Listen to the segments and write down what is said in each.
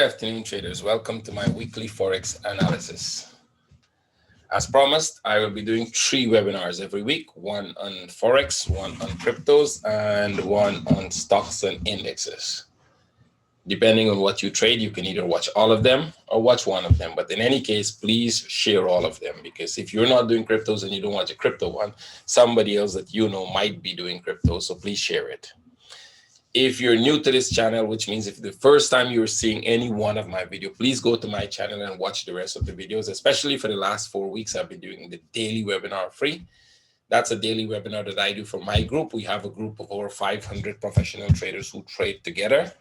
afternoon, traders. Welcome to my weekly Forex analysis. As promised, I will be doing 3 webinars every week, one on Forex, one on cryptos, and one on stocks and indexes. Depending on what you trade, you can either watch all of them or watch one of them. But in any case, please share all of them, because if you're not doing cryptos and you don't watch a crypto one, somebody else that you know might be doing crypto, so please share it. If you're new to this channel, which means if the first time you're seeing any one of my videos, please go to my channel and watch the rest of the videos, especially for the last 4 weeks. I've been doing the daily webinar free. That's a daily webinar that I do for my group. We have a group of over 500 professional traders who trade together.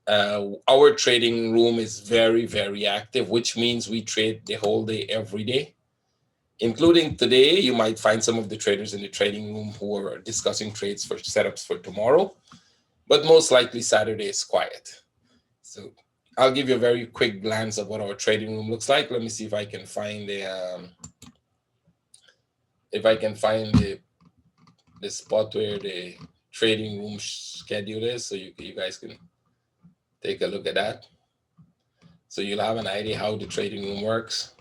Our trading room is very, very active, which means we trade the whole day, every day. Including today, you might find some of the traders in the trading room who are discussing trades for setups for tomorrow. But most likely Saturday is quiet. So I'll give you a very quick glance of what our trading room looks like. Let me see if I can find the spot where the trading room schedule is, so you guys can take a look at that. So you'll have an idea how the trading room works.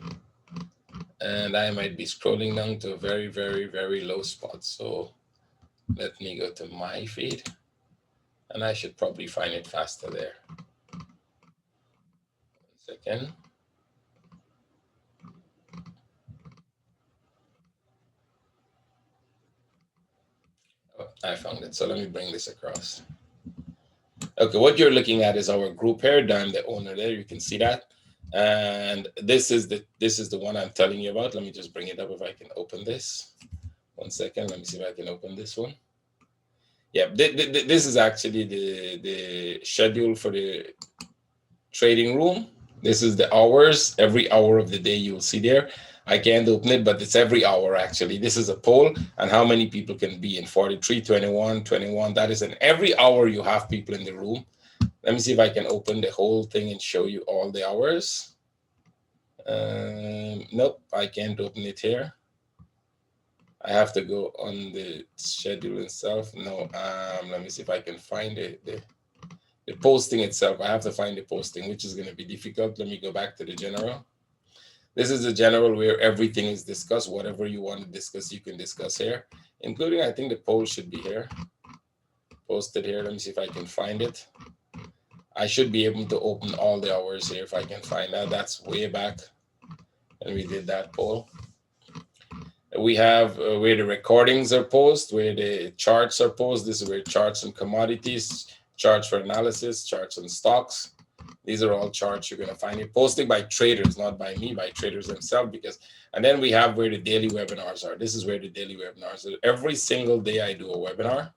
And I might be scrolling down to a very, very, very low spot. So let me go to my feed. And I should probably find it faster there. 1 second. Oh, I found it. So let me bring this across. Okay, what you're looking at is our group here. I'm the owner there. You can see that. And this is the one I'm telling you about. Let me just bring it up if I can open this. 1 second. Let me see if I can open this one. Yeah, this is actually the schedule for the trading room. This is the hours. Every hour of the day you'll see there. I can't open it, but it's every hour actually. This is a poll and how many people can be in 43, 21, 21. That is in every hour you have people in the room. Let me see if I can open the whole thing and show you all the hours. Nope, I can't open it here. I have to go on the schedule itself. No, let me see if I can find the posting itself. I have to find the posting, which is going to be difficult. Let me go back to the general. This is the general where everything is discussed. Whatever you want to discuss, you can discuss here, including, I think the poll should be here. Posted here. Let me see if I can find it. I should be able to open all the hours here if I can find that. That's way back when we did that poll. We have where the recordings are posted, where the charts are posted. This is where charts and commodities, charts for analysis, charts and stocks. These are all charts you're going to find it posted by traders, not by me, by traders themselves. And then we have where the daily webinars are. This is where the daily webinars are. Every single day I do a webinar.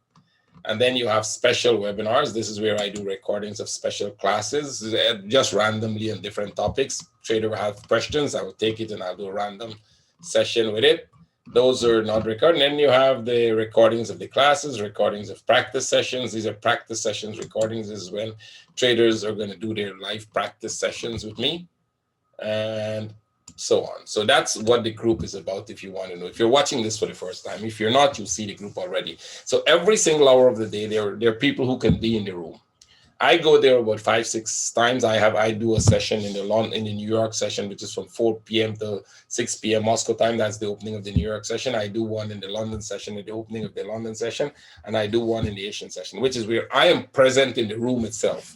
And then you have special webinars. This is where I do recordings of special classes, just randomly on different topics. Trader will have questions. I will take it and I'll do a random session with it. Those are not recorded. And then you have the recordings of the classes, recordings of practice sessions. These are practice sessions recordings. This is when traders are going to do their live practice sessions with me and so on. So that's what the group is about if you want to know. If you're watching this for the first time, if you're not, you'll see the group already. So every single hour of the day, there are people who can be in the room. I go there about 5-6 times. I do a session in the New York session, which is from 4 p.m. to 6 p.m. Moscow time. That's the opening of the New York session. I do one in the London session at the opening of the London session, and I do one in the Asian session, which is where I am present in the room itself.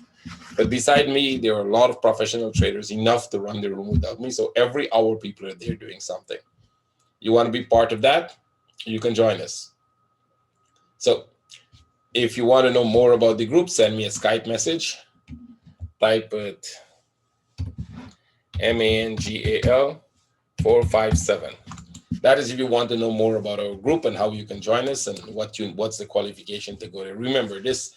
But beside me, there are a lot of professional traders, enough to run the room without me. So every hour, people are there doing something. You want to be part of that? You can join us. So if you want to know more about the group, send me a Skype message. Type it MANGAL 457. That is if you want to know more about our group and how you can join us and what's the qualification to go there. Remember, this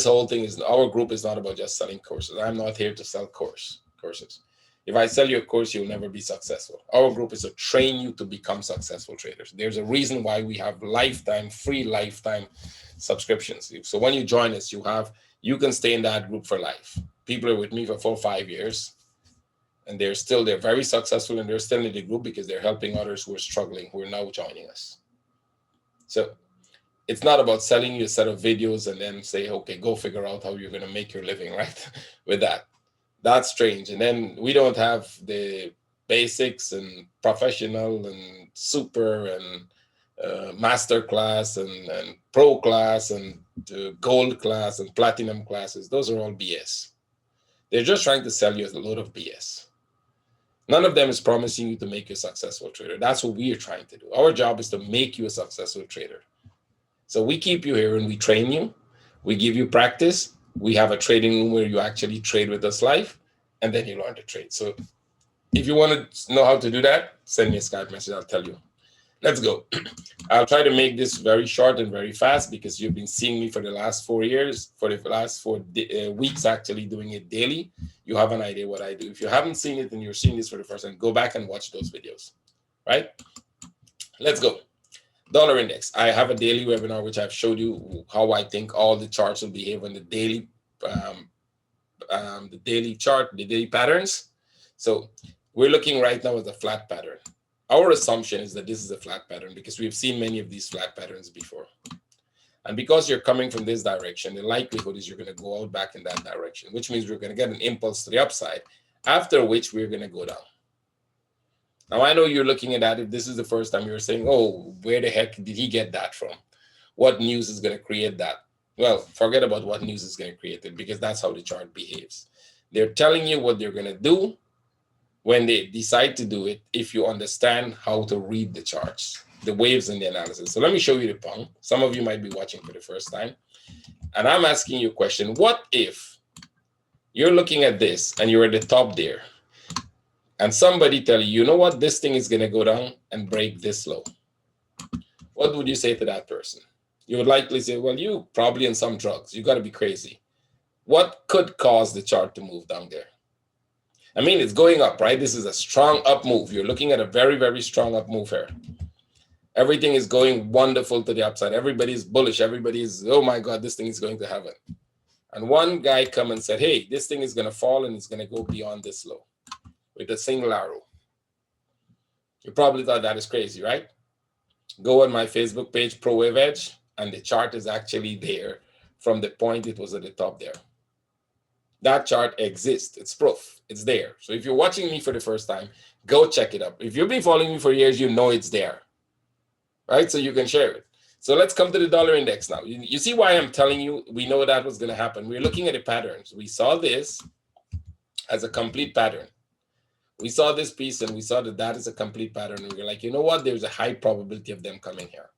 whole thing is, our group is not about just selling courses. I'm not here to sell courses. If I sell you a course, you'll never be successful. Our group is to train you to become successful traders. There's a reason why we have free lifetime subscriptions. So when you join us, you can stay in that group for life. People are with me for 4 or 5 years, and they're very successful, and they're still in the group because they're helping others who are struggling, who are now joining us. So it's not about selling you a set of videos and then say, okay, go figure out how you're going to make your living, right? With that. That's strange. And then we don't have the basics and professional and super and master class and pro class and gold class and platinum classes. Those are all BS. They're just trying to sell you a load of BS. None of them is promising you to make you a successful trader. That's what we are trying to do. Our job is to make you a successful trader. So we keep you here and we train you. We give you practice. We have a trading room where you actually trade with us live, and then you learn to trade. So if you want to know how to do that, send me a Skype message. I'll tell you. Let's go. I'll try to make this very short and very fast because you've been seeing me for the last 4 years, for the last 4 weeks actually doing it daily. You have an idea what I do. If you haven't seen it and you're seeing this for the first time, go back and watch those videos, right? Let's go. Dollar index. I have a daily webinar which I've showed you how I think all the charts will behave on the daily chart, the daily patterns. So we're looking right now at the flat pattern. Our assumption is that this is a flat pattern because we've seen many of these flat patterns before. And because you're coming from this direction, the likelihood is you're going to go out back in that direction, which means we're going to get an impulse to the upside, after which we're going to go down. Now, I know you're looking at that. If this is the first time you're saying, oh, where the heck did he get that from? What news is going to create that? Well, forget about what news is going to create it because that's how the chart behaves. They're telling you what they're going to do when they decide to do it, if you understand how to read the charts, the waves and the analysis. So let me show you the pound. Some of you might be watching for the first time. And I'm asking you a question. What if you're looking at this and you're at the top there and somebody tell you, you know what, this thing is going to go down and break this low? What would you say to that person? You would likely say, well, you probably on some drugs. You got to be crazy. What could cause the chart to move down there? I mean, it's going up, right? This is a strong up move. You're looking at a very, very strong up move here. Everything is going wonderful to the upside. Everybody's bullish. Everybody's, oh my God, this thing is going to heaven. And one guy come and said, hey, this thing is going to fall and it's going to go beyond this low with a single arrow. You probably thought that is crazy, right? Go on my Facebook page, Pro Wave Edge, and the chart is actually there from the point it was at the top there. That chart exists. It's proof. It's there. So if you're watching me for the first time, go check it up. If you've been following me for years, you know it's there, right? So you can share it. So let's come to the dollar index now. You see why I'm telling you we know that was going to happen. We're looking at the patterns. We saw this as a complete pattern. We saw this piece and we saw that that is a complete pattern. And we're like, you know what? There's a high probability of them coming here.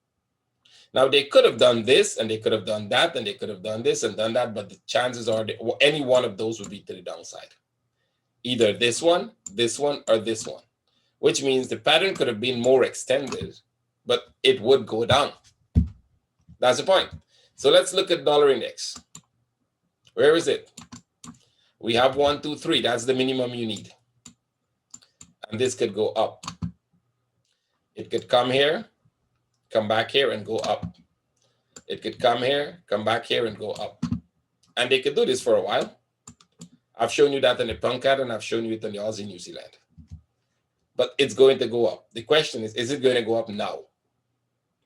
Now, they could have done this, and they could have done that, and they could have done this and done that, but the chances are that any one of those would be to the downside. Either this one, or this one, which means the pattern could have been more extended, but it would go down. That's the point. So let's look at dollar index. Where is it? We have 1, 2, 3. That's the minimum you need. And this could go up. It could come here, come back here and go up. It could come here, come back here and go up. And they could do this for a while. I've shown you that in the pound CAD and I've shown you it in the Aussie New Zealand. But it's going to go up. The question is it going to go up now?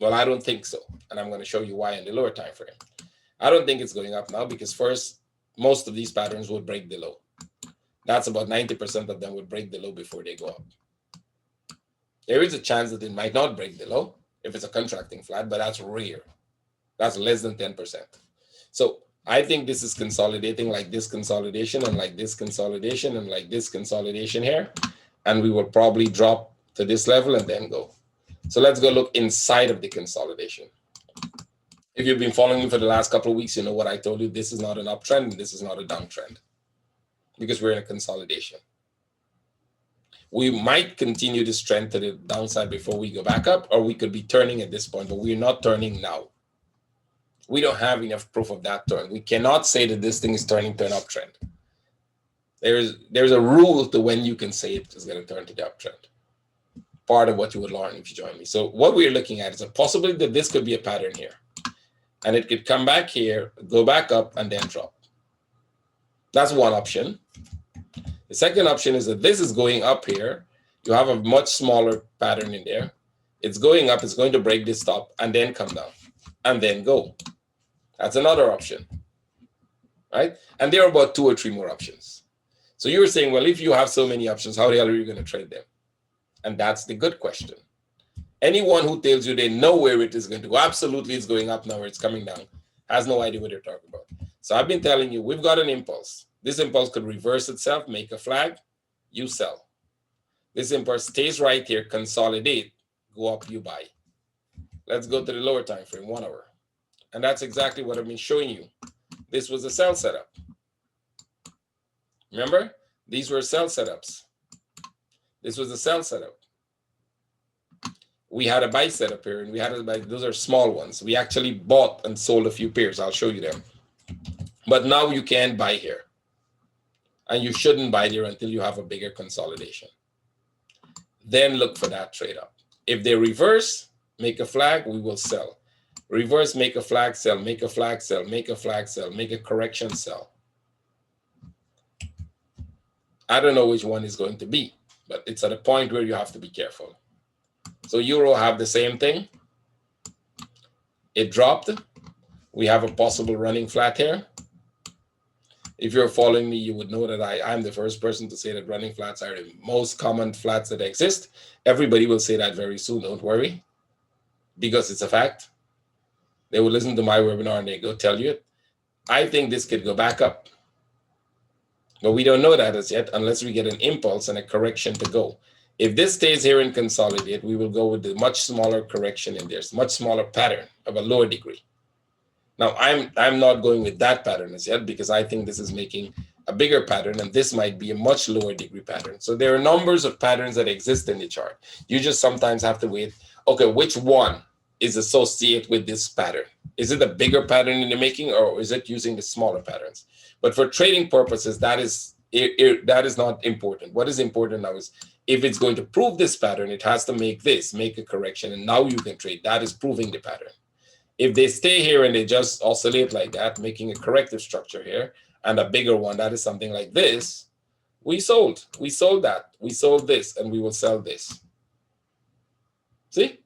Well, I don't think so. And I'm going to show you why in the lower time frame. I don't think it's going up now because first, most of these patterns will break the low. That's about 90% of them will break the low before they go up. There is a chance that it might not break the low if it's a contracting flat, but that's rare. That's less than 10%. So I think this is consolidating like this consolidation and like this consolidation and like this consolidation here. And we will probably drop to this level and then go. So let's go look inside of the consolidation. If you've been following me for the last couple of weeks, you know what I told you. This is not an uptrend and this is not a downtrend because we're in a consolidation. We might continue this trend to the downside before we go back up, or we could be turning at this point, but we're not turning now. We don't have enough proof of that turn. We cannot say that this thing is turning to an uptrend. There's a rule to when you can say it is going to turn to the uptrend. Part of what you would learn if you join me. So what we're looking at is a possibility that this could be a pattern here. And it could come back here, go back up, and then drop. That's one option. The second option is that this is going up here. You have a much smaller pattern in there. It's going up, it's going to break this top, and then come down, and then go. That's another option, right? And there are about 2 or 3 more options. So you were saying, well, if you have so many options, how the hell are you going to trade them? And that's the good question. Anyone who tells you they know where it is going to go, absolutely it's going up now or it's coming down, has no idea what they're talking about. So I've been telling you, we've got an impulse. This impulse could reverse itself, make a flag, you sell. This impulse stays right here, consolidate, go up, you buy. Let's go to the lower time frame, 1 hour. And that's exactly what I've been showing you. This was a sell setup. Remember? These were sell setups. This was a sell setup. We had a buy setup here, and we had a buy. Those are small ones. We actually bought and sold a few pairs. I'll show you them. But now you can buy here. And you shouldn't buy there until you have a bigger consolidation. Then look for that trade up. If they reverse, make a flag, we will sell. Reverse, make a flag, sell, make a flag, sell, make a flag, sell, make a correction, sell. I don't know which one is going to be, but it's at a point where you have to be careful. So Euro have the same thing. It dropped. We have a possible running flat here. If you're following me, you would know that I'm the first person to say that running flats are the most common flats that exist. Everybody will say that very soon, don't worry, because it's a fact. They will listen to my webinar and they go tell you it. I think this could go back up. But we don't know that as yet unless we get an impulse and a correction to go. If this stays here and consolidate, we will go with the much smaller correction in there, much smaller pattern of a lower degree. Now, I'm not going with that pattern as yet because I think this is making a bigger pattern and this might be a much lower degree pattern. So there are numbers of patterns that exist in the chart. You just sometimes have to wait. Okay, which one is associated with this pattern? Is it a bigger pattern in the making or is it using the smaller patterns? But for trading purposes, that is not important. What is important now is if it's going to prove this pattern, it has to make a correction, and now you can trade. That is proving the pattern. If they stay here and they just oscillate like that, making a corrective structure here, and a bigger one, that is something like this, we sold that. We sold this, and we will sell this. See?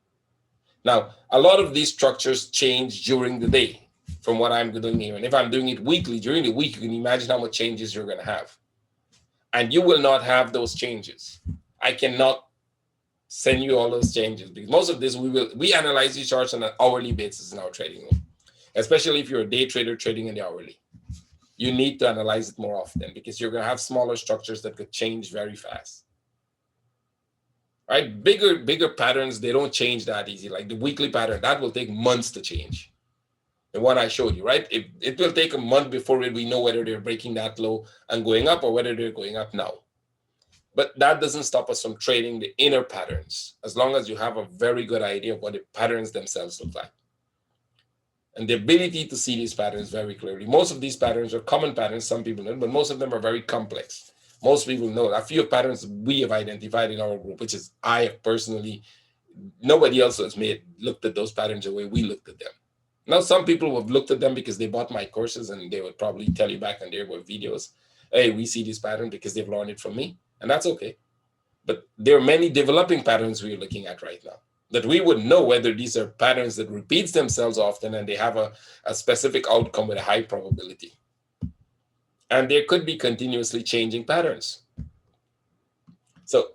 Now, a lot of these structures change during the day from what I'm doing here. And if I'm doing it weekly, during the week, you can imagine how much changes you're going to have. And you will not have those changes. I cannot send you all those changes because most of this we analyze these charts on an hourly basis in our trading room, especially if you're a day trader trading in the hourly. You need to analyze it more often because you're going to have smaller structures that could change very fast. Right? Bigger patterns, they don't change that easy. Like the weekly pattern, that will take months to change. The one I showed you, right? It will take a month before we know whether they're breaking that low and going up or whether they're going up now. But that doesn't stop us from trading the inner patterns, as long as you have a very good idea of what the patterns themselves look like. And the ability to see these patterns very clearly. Most of these patterns are common patterns, some people know, but most of them are very complex. Most people know a few patterns we have identified in our group, which is I have personally, nobody else has looked at those patterns the way we looked at them. Now, some people have looked at them because they bought my courses and they would probably tell you back on their videos, hey, we see this pattern because they've learned it from me. And that's okay. But there are many developing patterns we're looking at right now that we would know whether these are patterns that repeats themselves often and they have a specific outcome with a high probability. And there could be continuously changing patterns. So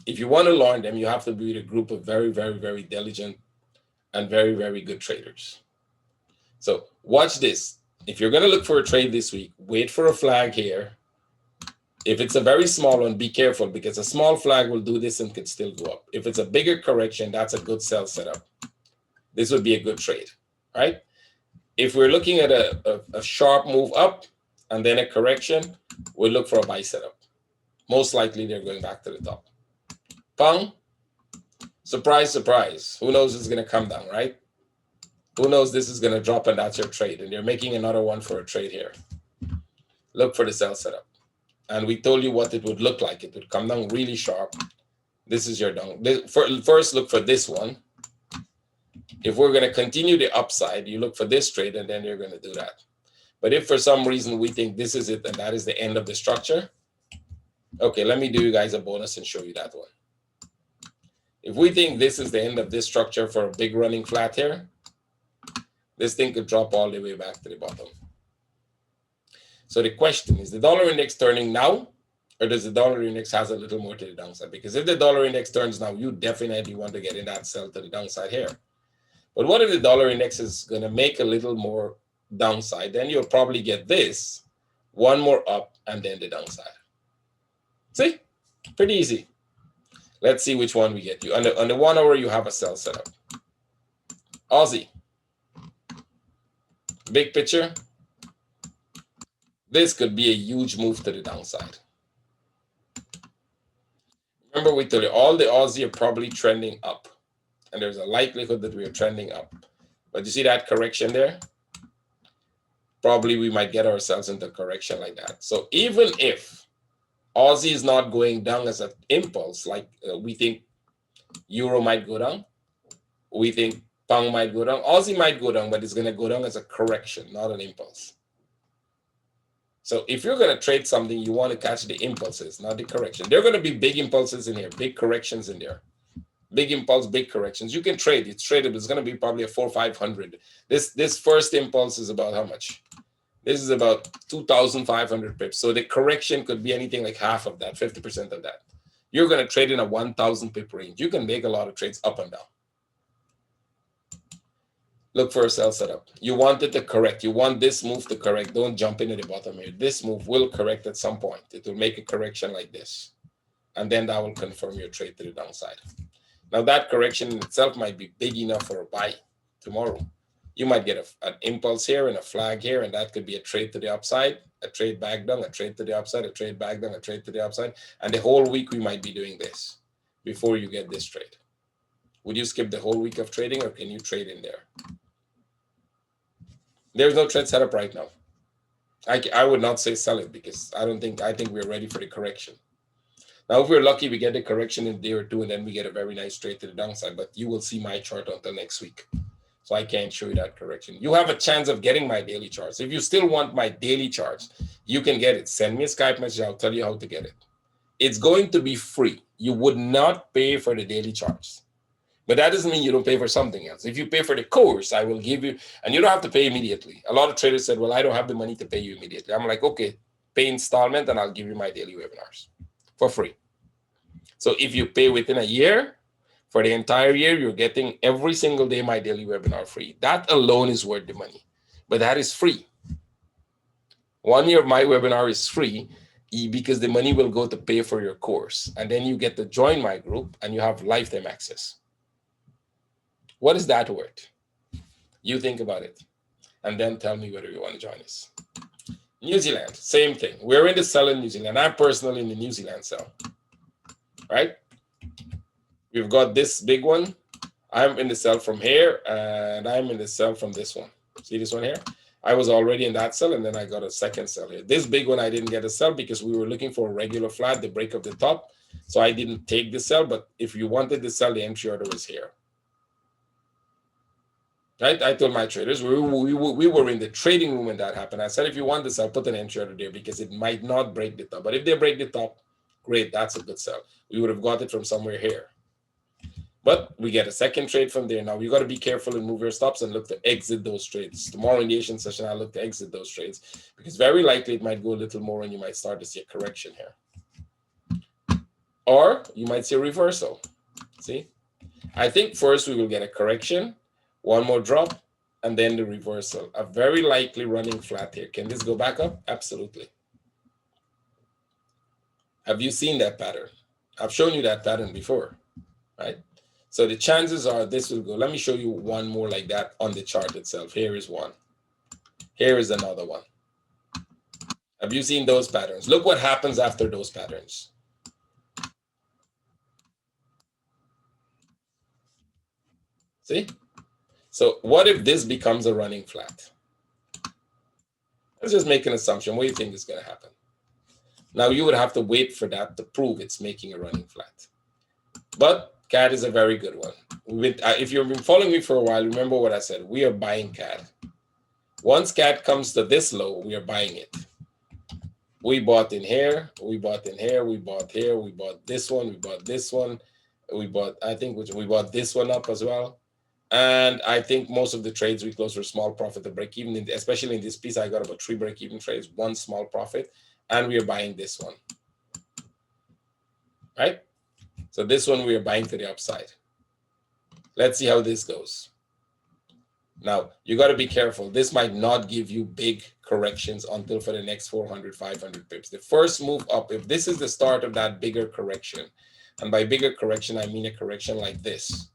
if you want to learn them, you have to be with a group of very, very, very diligent and very, very good traders. So watch this. If you're going to look for a trade this week, wait for a flag here. If it's a very small one, be careful because a small flag will do this and could still go up. If it's a bigger correction, that's a good sell setup. This would be a good trade, right? If we're looking at a sharp move up and then a correction, we'll look for a buy setup. Most likely they're going back to the top. Pong, surprise, surprise. Who knows it's going to come down, right? Who knows this is going to drop and that's your trade. And you're making another one for a trade here. Look for the sell setup. And we told you what it would look like. It would come down really sharp. This is your down. First, look for this one. If we're going to continue the upside, you look for this trade, and then you're going to do that. But if for some reason we think this is it, and that is the end of the structure, okay, let me do you guys a bonus and show you that one. If we think this is the end of this structure for a big running flat here, this thing could drop all the way back to the bottom. So the question is the dollar index turning now, or does the dollar index has a little more to the downside? Because if the dollar index turns now, you definitely want to get in that sell to the downside here. But what if the dollar index is going to make a little more downside? Then you'll probably get this, one more up, and then the downside. See? Pretty easy. Let's see which one we get you. On the 1 hour, you have a sell setup. Aussie. Big picture. This could be a huge move to the downside. Remember, we told you all the Aussie are probably trending up. And there's a likelihood that we are trending up. But you see that correction there? Probably we might get ourselves into a correction like that. So even if Aussie is not going down as an impulse, like we think Euro might go down, we think Pound might go down, Aussie might go down, but it's going to go down as a correction, not an impulse. So if you're going to trade something, you want to catch the impulses, not the correction. There are going to be big impulses in here, big corrections in there. Big impulse, big corrections. You can trade. It's tradable. It's going to be probably a 400 or 500. This first impulse is about how much? This is about 2,500 pips. So the correction could be anything like half of that, 50% of that. You're going to trade in a 1,000 pip range. You can make a lot of trades up and down. Look for a sell setup. You want it to correct. You want this move to correct. Don't jump into the bottom here. This move will correct at some point. It will make a correction like this. And then that will confirm your trade to the downside. Now that correction in itself might be big enough for a buy tomorrow. You might get an impulse here and a flag here, and that could be a trade to the upside, a trade back down, a trade to the upside, a trade back down, a trade to the upside. And the whole week we might be doing this before you get this trade. Would you skip the whole week of trading, or can you trade in there? There's no trade setup right now. I would not say sell it because I think we're ready for the correction. Now, if we're lucky, we get the correction in a day or two, and then we get a very nice trade to the downside. But you will see my chart until next week. So I can't show you that correction. You have a chance of getting my daily charts. If you still want my daily charts, you can get it. Send me a Skype message. I'll tell you how to get it. It's going to be free. You would not pay for the daily charts. But that doesn't mean you don't pay for something else. If you pay for the course, I will give you, and you don't have to pay immediately. A lot of traders said, well, I don't have the money to pay you immediately. I'm like, okay, pay installment, and I'll give you my daily webinars for free. So if you pay within a year, for the entire year, you're getting every single day my daily webinar free. That alone is worth the money, but that is free. 1 year of my webinar is free because the money will go to pay for your course. And then you get to join my group and you have lifetime access. What is that worth? You think about it and then tell me whether you want to join us. New Zealand, same thing. We're in the sell in New Zealand. I'm personally in the New Zealand sell, right? We've got this big one. I'm in the sell from here, and I'm in the sell from this one. See this one here? I was already in that sell, and then I got a second sell here. This big one, I didn't get a sell because we were looking for a regular flat, the break of the top. So I didn't take the sell, but if you wanted to sell, the entry order was here. Right? I told my traders, we were in the trading room when that happened. I said, if you want this, I'll put an entry order there because it might not break the top. But if they break the top, great, that's a good sell. We would have got it from somewhere here. But we get a second trade from there. Now, you got to be careful and move your stops and look to exit those trades. Tomorrow in the Asian session, I'll look to exit those trades because very likely it might go a little more and you might start to see a correction here. Or you might see a reversal. See? I think first we will get a correction, one more drop, and then the reversal. A very likely running flat here. Can this go back up? Absolutely. Have you seen that pattern? I've shown you that pattern before, right? So the chances are this will go. Let me show you one more like that on the chart itself. Here is one. Here is another one. Have you seen those patterns? Look what happens after those patterns. See? So what if this becomes a running flat? Let's just make an assumption. What do you think is going to happen? Now you would have to wait for that to prove it's making a running flat. But CAD is a very good one. If you've been following me for a while, remember what I said. We are buying CAD. Once CAD comes to this low, we are buying it. We bought in here. We bought in here. We bought here. We bought this one. We bought this one. We bought, I think, we bought this one up as well. And I think most of the trades we closed were small profit to break even. Especially in this piece, I got about 3 break-even trades, 1 small profit, and we are buying this one, right? So this one we are buying to the upside. Let's see how this goes. Now, you got to be careful. This might not give you big corrections until for the next 400, 500 pips. The first move up, if this is the start of that bigger correction, and by bigger correction, I mean a correction like this.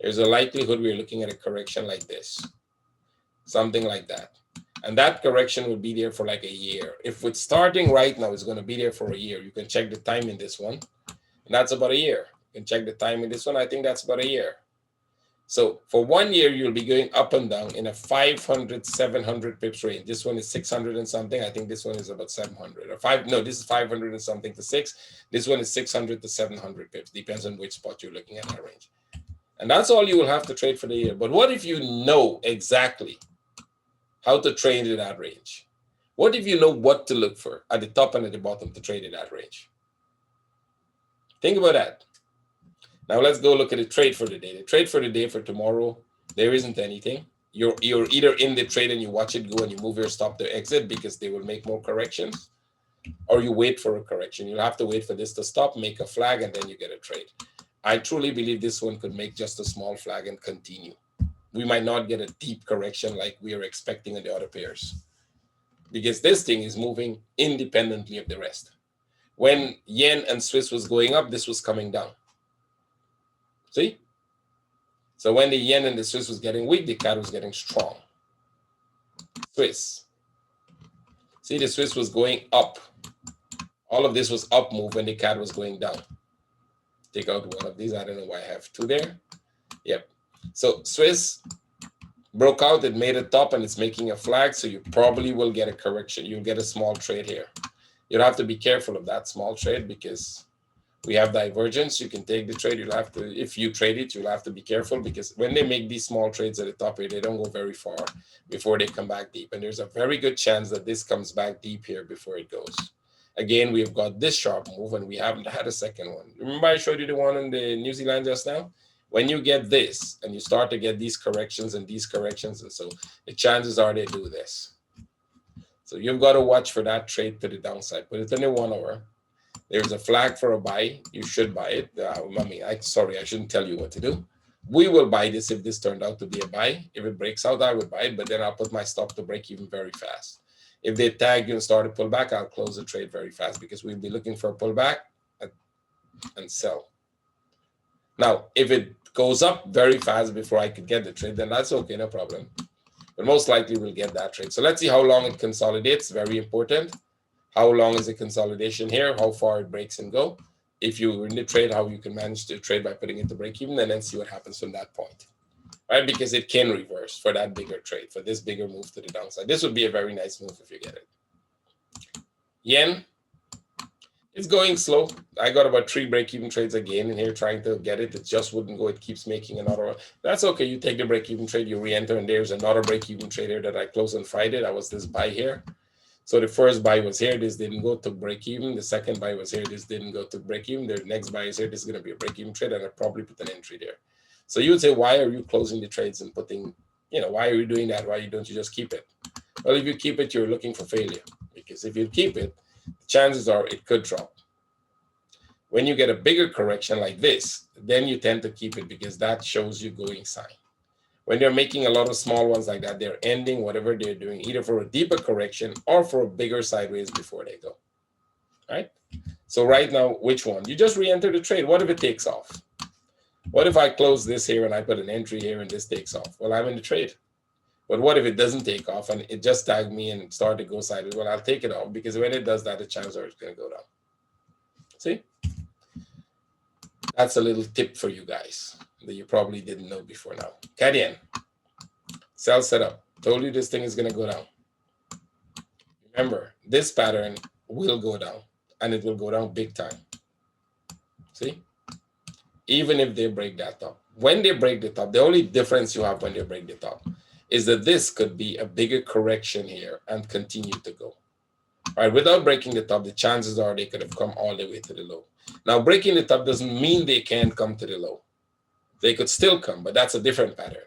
There's a likelihood we're looking at a correction like this, something like that. And that correction would be there for like a year. If it's starting right now, it's going to be there for a year. You can check the time in this one, and that's about a year. You can check the time in this one. I think that's about a year. So for 1 year, you'll be going up and down in a 500, 700 pips range. This one is 600 and something. I think this one is about 700 or 5. No, this is 500 and something to 6. This one is 600 to 700 pips. Depends on which spot you're looking at that range. And that's all you will have to trade for the year. But what if you know exactly how to trade in that range? What if you know what to look for at the top and at the bottom to trade in that range? Think about that. Now let's go look at the trade for the day. The trade for the day for tomorrow, there isn't anything. You're either in the trade and you watch it go and you move your stop to exit because they will make more corrections, or you wait for a correction. You'll have to wait for this to stop, make a flag, and then you get a trade. I truly believe this one could make just a small flag and continue. We might not get a deep correction like we are expecting in the other pairs, because this thing is moving independently of the rest. When yen and Swiss was going up, this was coming down. See? So when the yen and the Swiss was getting weak, the CAD was getting strong. Swiss. See, the Swiss was going up. All of this was up move when the CAD was going down. Take out one of these. I don't know why I have 2 there. Yep. So Swiss broke out. It made a top and it's making a flag. So you probably will get a correction. You'll get a small trade here. You'll have to be careful of that small trade because we have divergence. You can take the trade. You'll have to, if you trade it, you'll have to be careful because when they make these small trades at the top here, they don't go very far before they come back deep. And there's a very good chance that this comes back deep here before it goes. Again, we've got this sharp move and we haven't had a second one. Remember I showed you the one in the New Zealand just now? When you get this and you start to get these corrections, and so the chances are they do this. So you've got to watch for that trade to the downside. Put it in the 1 hour. There's a flag for a buy. You should buy it. I shouldn't tell you what to do. We will buy this if this turned out to be a buy. If it breaks out, I would buy it, but then I'll put my stop to break even very fast. If they tag you and start to pull back, I'll close the trade very fast because we'll be looking for a pullback and sell. Now, if it goes up very fast before I could get the trade, then that's okay, no problem. But most likely we'll get that trade. So let's see how long it consolidates. Very important. How long is the consolidation here? How far it breaks and go? If you're in the trade, how you can manage to trade by putting it to break even, and then see what happens from that point. Right? Because it can reverse for that bigger trade, for this bigger move to the downside. This would be a very nice move if you get it. Yen, it's going slow. I got about 3 break-even trades again in here trying to get it. It just wouldn't go. It keeps making another one. That's okay. You take the break-even trade, you re-enter, and there's another break-even trade here that I closed on Friday. That was this buy here. So the first buy was here. This didn't go to break even. The second buy was here. This didn't go to break even. The next buy is here. This is going to be a break even trade, and I probably put an entry there. So you would say, why are you closing the trades and putting, why are you doing that? Why don't you just keep it? Well, if you keep it, you're looking for failure, because if you keep it, chances are it could drop. When you get a bigger correction like this, then you tend to keep it because that shows you going sign. When they're making a lot of small ones like that, they're ending whatever they're doing, either for a deeper correction or for a bigger sideways before they go. Right? So right now, which one? You just re-enter the trade. What if it takes off? What if I close this here and I put an entry here and this takes off? Well, I'm in the trade. But what if it doesn't take off and it just tagged me and started to go sideways? Well, I'll take it off because when it does that, the chances are it's going to go down. See? That's a little tip for you guys that you probably didn't know before now. CAD yen. Sell setup. Told you this thing is going to go down. Remember, this pattern will go down, and it will go down big time. See? Even if they break that top. When they break the top, the only difference you have when they break the top is that this could be a bigger correction here and continue to go. All right, without breaking the top, the chances are they could have come all the way to the low. Now, breaking the top doesn't mean they can't come to the low. They could still come, but that's a different pattern.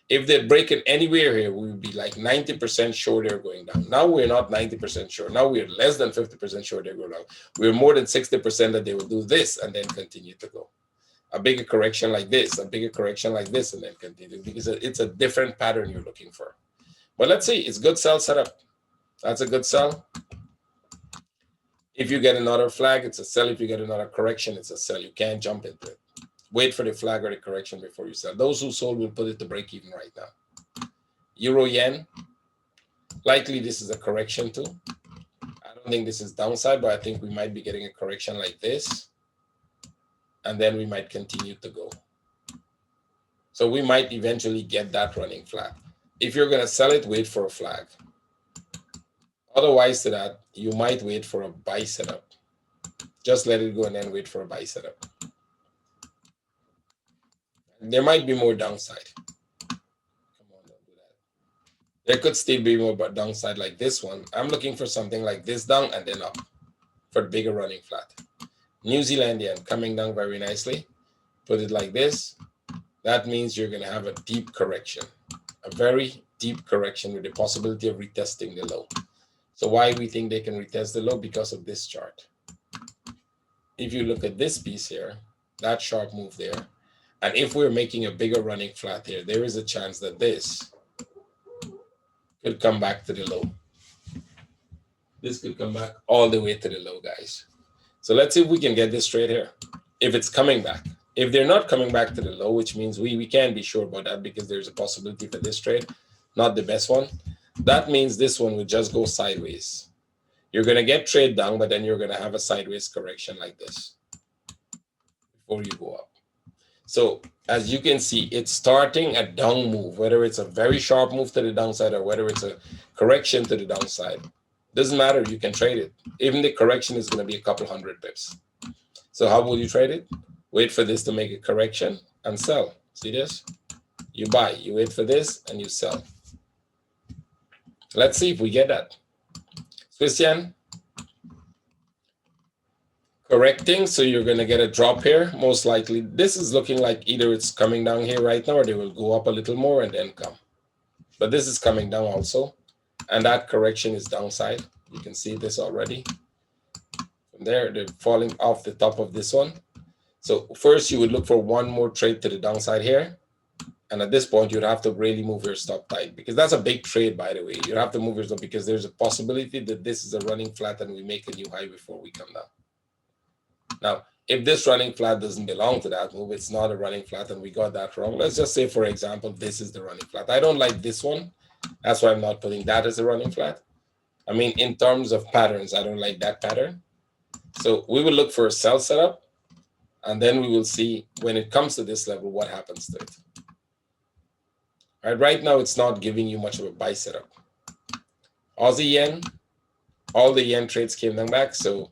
If they'd breaken anywhere here, we would be like 90% sure they're going down. Now we're not 90% sure. Now we're less than 50% sure they're going down. We're more than 60% that they will do this and then continue to go. A bigger correction like this, a bigger correction like this, and then continue, because it's a different pattern you're looking for. But let's see, it's good sell setup. That's a good sell. If you get another flag, it's a sell. If you get another correction, it's a sell. You can't jump into it. Wait for the flag or the correction before you sell. Those who sold will put it to break even right now. Euro yen, likely this is a correction too. I don't think this is downside, but I think we might be getting a correction like this. And then we might continue to go. So we might eventually get that running flat. If you're going to sell it, wait for a flag. Otherwise to that, you might wait for a buy setup. Just let it go and then wait for a buy setup. There might be more downside. Come on, don't do that. There could still be more downside like this one. I'm looking for something like this down and then up for bigger running flat. New Zealand yen coming down very nicely. Put it like this. That means you're going to have a deep correction, a very deep correction with the possibility of retesting the low. So why we think they can retest the low? Because of this chart. If you look at this piece here, that sharp move there, and if we're making a bigger running flat here, there is a chance that this could come back to the low. This could come back all the way to the low, guys. So let's see if we can get this straight here. If it's coming back. If they're not coming back to the low, which means we can't be sure about that because there's a possibility for this trade, not the best one. That means this one would just go sideways. You're going to get trade down, but then you're going to have a sideways correction like this before you go up. So as you can see, it's starting a down move, whether it's a very sharp move to the downside or whether it's a correction to the downside. Doesn't matter, you can trade it. Even the correction is going to be a couple hundred pips. So how will you trade it? Wait for this to make a correction and sell. See this? You buy, you wait for this and you sell. Let's see if we get that. Swiss yen. Correcting, so you're going to get a drop here, most likely. This is looking like either it's coming down here right now or they will go up a little more and then come. But this is coming down also, and that correction is downside. You can see this already. From there, they're falling off the top of this one. So first you would look for one more trade to the downside here. And at this point, you'd have to really move your stop tight because that's a big trade, by the way. You'd have to move your stop because there's a possibility that this is a running flat and we make a new high before we come down. Now, if this running flat doesn't belong to that move, it's not a running flat and we got that wrong. Let's just say, for example, this is the running flat. I don't like this one. That's why I'm not putting that as a running flat. I mean, in terms of patterns, I don't like that pattern. So we will look for a sell setup and then we will see when it comes to this level, what happens to it. All right, right now, it's not giving you much of a buy setup. Aussie yen, all the yen trades came down back. So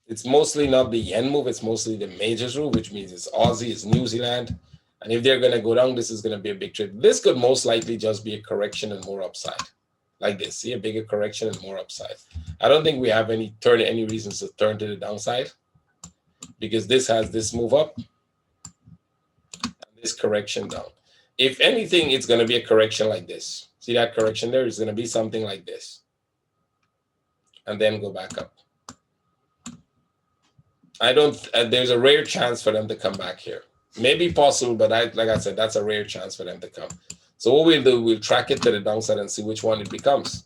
it's mostly not the yen move, it's mostly the majors move, which means it's Aussie, it's New Zealand. And if they're going to go down, this is going to be a big trade. This could most likely just be a correction and more upside. Like this, see a bigger correction and more upside. I don't think we have any reasons to turn to the downside because this has this move up and this correction down. If anything, it's going to be a correction like this. See that correction there? It's going to be something like this. And then go back up. There's a rare chance for them to come back here. Maybe possible, but like I said, that's a rare chance for them to come. So what we'll do, we'll track it to the downside and see which one it becomes.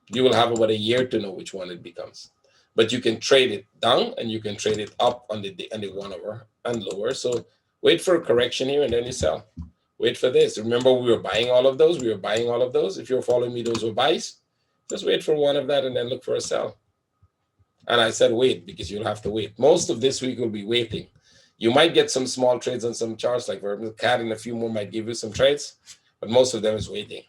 You will have about a year to know which one it becomes. But you can trade it down and you can trade it up on the 1 hour and lower. So wait for a correction here and then you sell. Wait for this. Remember, we were buying all of those. If you're following me, those were buys. Just wait for one of that and then look for a sell. And I said wait because you'll have to wait. Most of this week will be waiting. You might get some small trades on some charts like CAD and a few more might give you some trades, but most of them is waiting.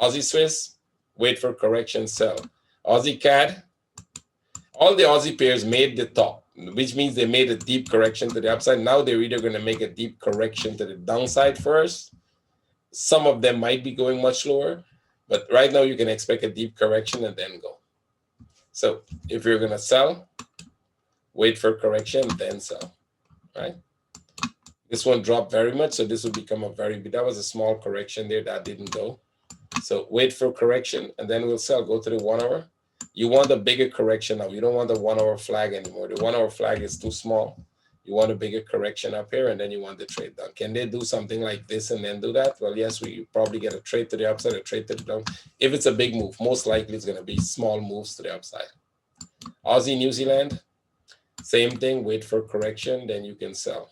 Aussie Swiss, wait for correction, sell. Aussie CAD, all the Aussie pairs made the top, which means they made a deep correction to the upside. Now they're either going to make a deep correction to the downside first. Some of them might be going much lower, but right now you can expect a deep correction and then go. So if you're going to sell, wait for correction, then sell, right? This one dropped very much, so this will become a very big. That was a small correction there that didn't go. So wait for correction, and then we'll sell. Go to the 1 hour. You want a bigger correction now. You don't want the 1 hour flag anymore. The 1 hour flag is too small. You want a bigger correction up here, and then you want the trade done. Can they do something like this and then do that? Well, yes, we probably get a trade to the upside, a trade to the down. If it's a big move, most likely it's going to be small moves to the upside. Aussie, New Zealand, same thing. Wait for correction, then you can sell.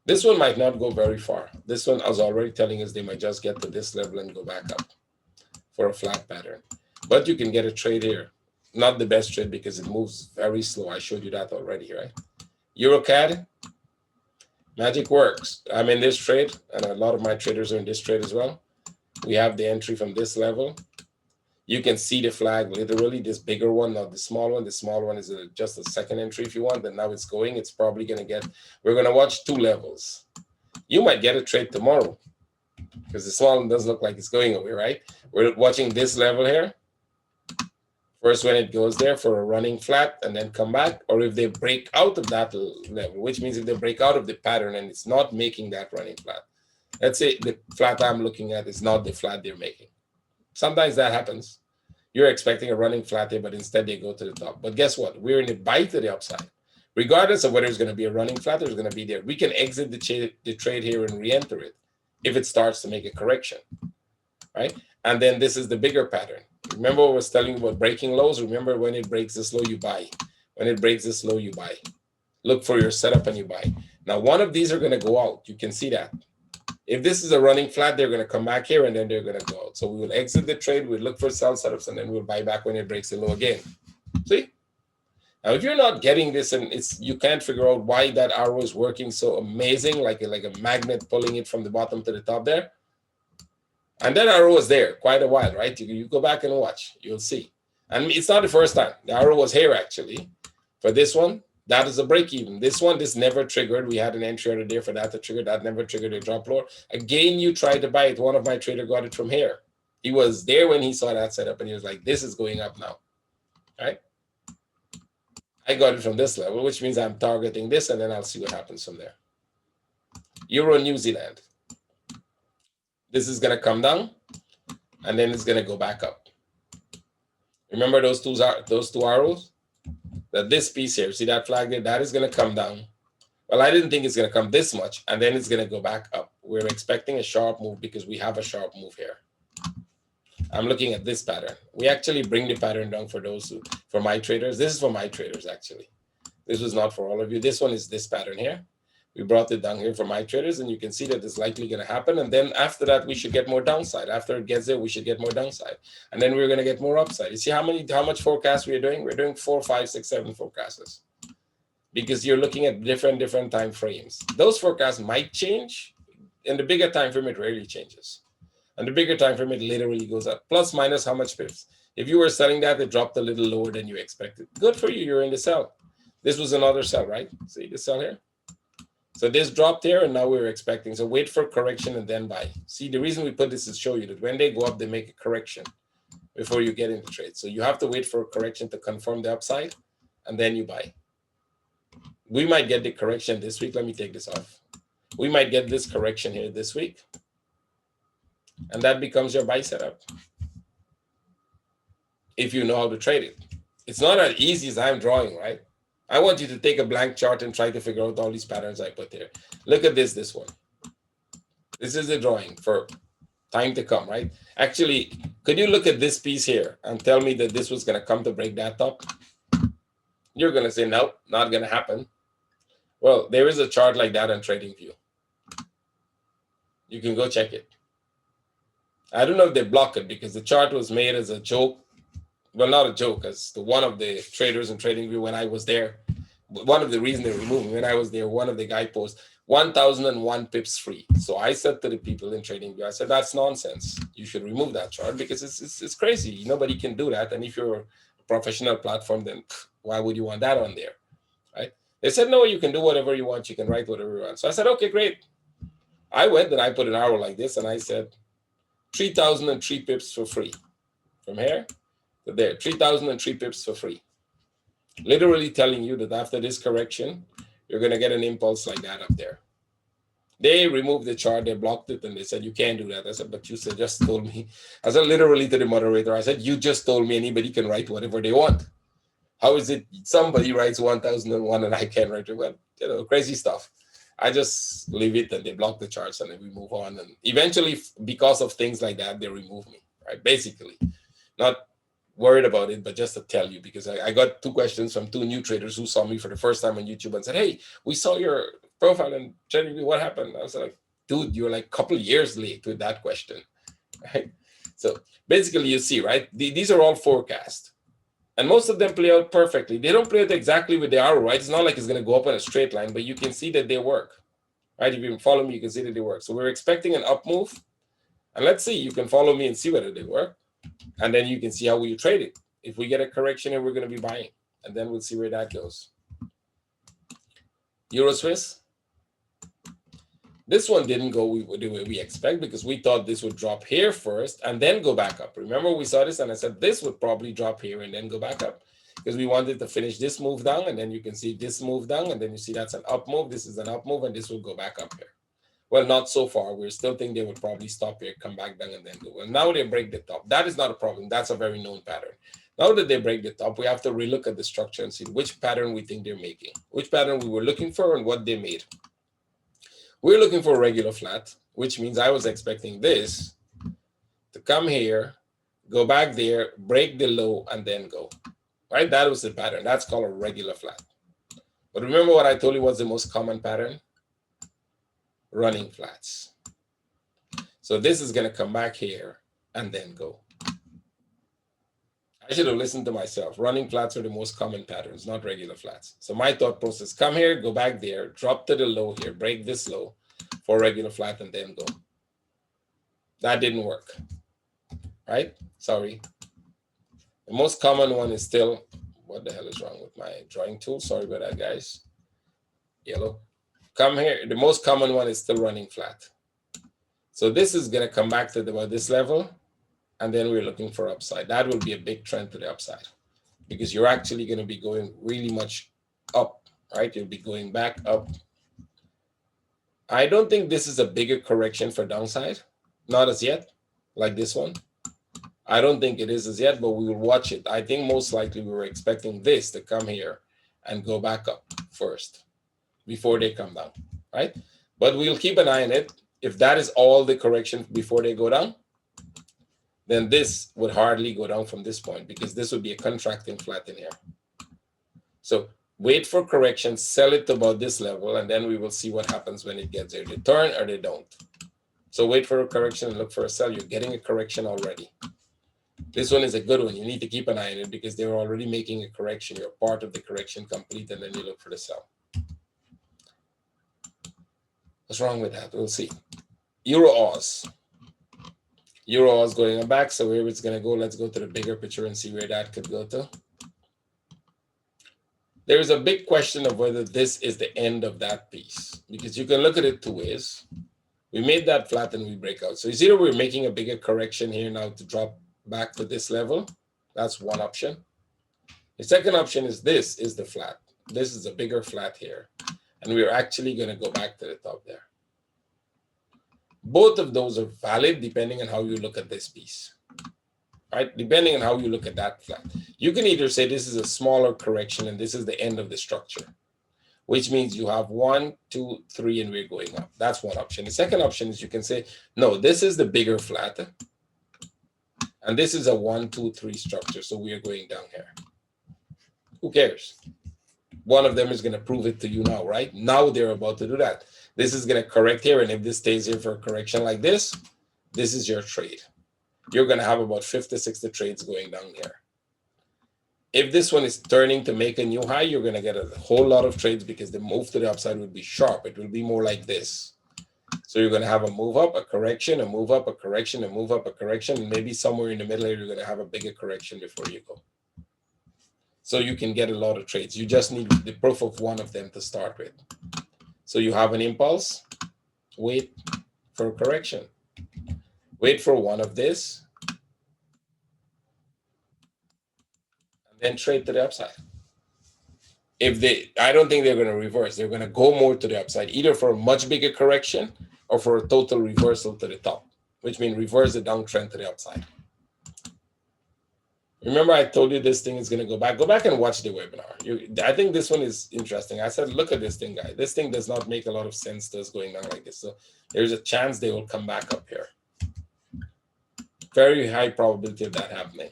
This one might not go very far. This one, I was already telling us, they might just get to this level and go back up for a flat pattern. But you can get a trade here. Not the best trade because it moves very slow. I showed you that already, right? EuroCAD, magic works. I'm in this trade, and a lot of my traders are in this trade as well. We have the entry from this level. You can see the flag, literally, this bigger one, not the small one. The small one is just a second entry if you want, and now it's going. It's probably going to get, we're going to watch 2 levels. You might get a trade tomorrow because the small one doesn't look like it's going away, right? We're watching this level here. First, when it goes there for a running flat and then come back, or if they break out of that level, which means if they break out of the pattern and it's not making that running flat. Let's say the flat I'm looking at is not the flat they're making. Sometimes that happens. You're expecting a running flat here, but instead they go to the top. But guess what? We're in the buy to the upside. Regardless of whether it's going to be a running flat or it's going to be there, we can exit the trade here and re-enter it if it starts to make a correction, right? And then this is the bigger pattern. Remember what I was telling you about breaking lows? Remember when it breaks this low, you buy. When it breaks this low, you buy. Look for your setup and you buy. Now, one of these are going to go out. You can see that. If this is a running flat, they're going to come back here and then they're going to go out. So we will exit the trade, we'll look for sell setups, and then we'll buy back when it breaks the low again. See? Now, if you're not getting this and you can't figure out why that arrow is working so amazing, like a magnet pulling it from the bottom to the top there, and that arrow was there quite a while, right? You go back and watch, you'll see. And it's not the first time. The arrow was here actually. For this one, that is a break even. This one, this never triggered. We had an entry out of there for that to trigger. That never triggered a drop lower. Again, you tried to buy it. One of my traders got it from here. He was there when he saw that setup and he was like, this is going up now, right? I got it from this level, which means I'm targeting this and then I'll see what happens from there. Euro, New Zealand. This is going to come down and then it's going to go back up. Remember those two arrows? That this piece here, see that flag there? That is going to come down. Well, I didn't think it's going to come this much, and then it's going to go back up. We're expecting a sharp move because we have a sharp move here. I'm looking at this pattern. We actually bring the pattern down for for my traders. This is for my traders, actually. This was not for all of you. This one is this pattern here. We brought it down here for my traders, and you can see that it's likely going to happen. And then after that, we should get more downside. After it gets there, we should get more downside. And then we're going to get more upside. You see how much forecast we're doing? We're doing 4, 5, 6, 7 forecasts. Because you're looking at different time frames. Those forecasts might change. In the bigger time frame, it rarely changes. And the bigger time frame, it literally goes up. Plus, minus how much pips. If you were selling that, it dropped a little lower than you expected. Good for you. You're in the sell. This was another sell, right? See the sell here? So this dropped here, and now we're expecting. So wait for correction and then buy. See, the reason we put this is to show you that when they go up, they make a correction before you get into trade. So you have to wait for a correction to confirm the upside, and then you buy. We might get the correction this week. Let me take this off. We might get this correction here this week, and that becomes your buy setup if you know how to trade it. It's not as easy as I'm drawing, right? I want you to take a blank chart and try to figure out all these patterns I put there. Look at this one. This is the drawing for time to come, right? Actually, could you look at this piece here and tell me that this was going to come to break that top? You're going to say, no, not going to happen. Well, there is a chart like that on TradingView. You can go check it. I don't know if they block it because the chart was made as a joke. Well, not a joke, as to one of the traders in TradingView when I was there. One of the reasons they removed me when I was there, one of the guy posted 1,001 pips free. So I said to the people in TradingView, I said, that's nonsense. You should remove that chart because it's crazy. Nobody can do that. And if you're a professional platform, then why would you want that on there, right? They said, no, you can do whatever you want. You can write whatever you want. So I said, okay, great. I went and I put an arrow like this and I said, 3,003 pips for free. From here to there, 3,003 pips for free. Literally telling you that after this correction, you're going to get an impulse like that up there. They removed the chart, they blocked it, and they said, you can't do that. I said, but you said, just told me. I said literally to the moderator, I said, you just told me anybody can write whatever they want. How is it somebody writes 1001 and I can't write it? Well, you know, crazy stuff. I just leave it and they block the charts and then we move on. And eventually, because of things like that, they remove me, right? Basically, not worried about it, but just to tell you, because I got 2 questions from 2 new traders who saw me for the first time on YouTube and said, hey, we saw your profile and generally what happened? I was like, dude, you're like a couple of years late with that question, right? So basically you see, right? These are all forecasts. And most of them play out perfectly. They don't play out exactly with the arrow, right? It's not like it's going to go up in a straight line, but you can see that they work, right? If you follow me, you can see that they work. So we're expecting an up move. And let's see, you can follow me and see whether they work. And then you can see how we trade it. If we get a correction here, we're going to be buying. And then we'll see where that goes. Euro Swiss. This one didn't go the way we expect because we thought this would drop here first and then go back up. Remember, we saw this and I said this would probably drop here and then go back up because we wanted to finish this move down, and then you can see this move down, and then you see that's an up move. This is an up move, and this will go back up here. Well, not so far. We're still thinking they would probably stop here, come back down, and then go. Well, now they break the top. That is not a problem. That's a very known pattern. Now that they break the top, we have to relook at the structure and see which pattern we think they're making, which pattern we were looking for, and what they made. We're looking for a regular flat, which means I was expecting this to come here, go back there, break the low, and then go. Right? That was the pattern. That's called a regular flat. But remember what I told you was the most common pattern? Running flats. So this is going to come back here and then go. I should have listened to myself. Running flats are the most common patterns, not regular flats. So my thought process, come here, go back there, drop to the low here, break this low for a regular flat, and then go. That didn't work, right? Sorry. The most common one is still, what the hell is wrong with my drawing tool? Sorry about that, guys. Yellow. Come here. The most common one is still running flat. So this is going to come back to about this level. And then we're looking for upside. That will be a big trend to the upside because you're actually going to be going really much up, right? You'll be going back up. I don't think this is a bigger correction for downside. Not as yet, like this one. I don't think it is as yet, but we will watch it. I think most likely we were expecting this to come here and go back up first before they come down, right? But we'll keep an eye on it. If that is all the correction before they go down, then this would hardly go down from this point because this would be a contracting flat in here. So wait for correction, sell it to about this level, and then we will see what happens when it gets there. They turn or they don't. So wait for a correction and look for a sell. You're getting a correction already. This one is a good one. You need to keep an eye on it because they're already making a correction. You're part of the correction complete, and then you look for the sell. What's wrong with that? We'll see. Euro Oz. Euro is going back, so where it's going to go, let's go to the bigger picture and see where that could go to. There is a big question of whether this is the end of that piece, because you can look at it 2 ways. We made that flat and we break out. So it's either we're making a bigger correction here now to drop back to this level. That's one option. The second option is this is the flat. This is a bigger flat here, and we're actually going to go back to the top there. Both of those are valid depending on how you look at this piece, right? Depending on how you look at that flat. You can either say this is a smaller correction and this is the end of the structure, which means you have 1, 2, 3, and we're going up. That's one option. The second option is you can say, no, this is the bigger flat, and this is a 1, 2, 3 structure, so we are going down here. Who cares? One of them is going to prove it to you now, right? Now they're about to do that. This is going to correct here, and if this stays here for a correction like this is your trade. You're going to have about 50, 60 trades going down here. If this one is turning to make a new high, you're going to get a whole lot of trades because the move to the upside would be sharp. It will be more like this. So you're going to have a move up, a correction, a move up, a correction, a move up, a correction, and maybe somewhere in the middle here, you're going to have a bigger correction before you go. So you can get a lot of trades. You just need the proof of one of them to start with. So you have an impulse, wait for a correction. Wait for one of this, and then trade to the upside. I don't think they're going to reverse. They're going to go more to the upside, either for a much bigger correction or for a total reversal to the top, which means reverse the downtrend to the upside. Remember, I told you this thing is going to go back. Go back and watch the webinar. I think this one is interesting. I said, look at this thing, guy. This thing does not make a lot of sense to us going down like this. So there's a chance they will come back up here. Very high probability of that happening.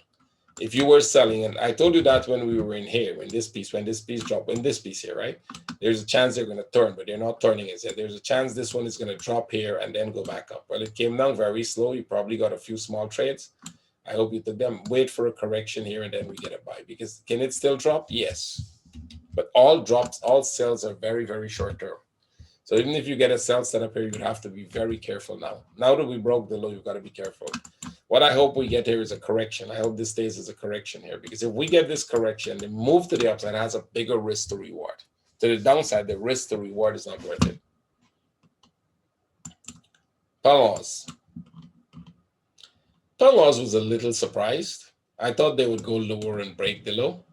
If you were selling, and I told you that when we were in here, when this piece dropped, in this piece here, right? There's a chance they're going to turn, but they're not turning as yet. There's a chance this one is going to drop here and then go back up. Well, it came down very slow. You probably got a few small trades. I hope you took them. Wait for a correction here and then we get a buy. Because can it still drop? Yes. But all drops, all sells are very, very short term. So even if you get a sell set up here, you have to be very careful now. Now that we broke the low, you've got to be careful. What I hope we get here is a correction. I hope this stays as a correction here, because if we get this correction, the move to the upside has a bigger risk to reward. To the downside, the risk to reward is not worth it. Pause. Pause was a little surprised. I thought they would go lower and break the low,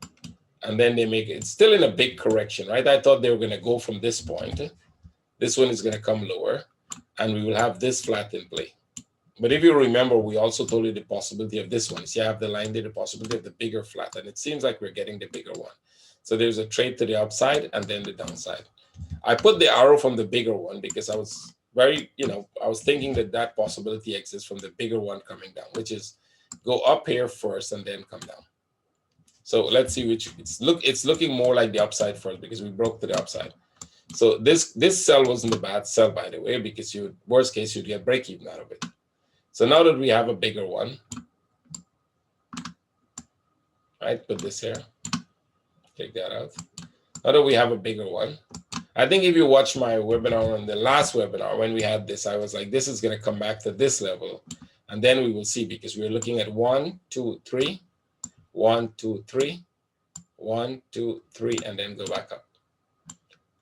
and then they make it. It's still in a big correction, right? I thought they were going to go from this point. This one is going to come lower, and we will have this flat in play. But if you remember, we also told you the possibility of this one. See, I have the line there, the possibility of the bigger flat, and it seems like we're getting the bigger one. So there's a trade to the upside and then the downside. I put the arrow from the bigger one because I was very, I was thinking that that possibility exists from the bigger one coming down, which is go up here first and then come down. So let's see which it's looking more like the upside first because we broke to the upside. So this sell wasn't a bad sell, by the way, because worst case you'd get break even out of it. So now that we have a bigger one, right? Put this here. Take that out. Now that we have a bigger one, I think if you watch my webinar on the last webinar when we had this, I was like, this is going to come back to this level, and then we will see, because we're looking at 1, 2, 3, 1, 2, 3, 1, 2, 3, and then go back up.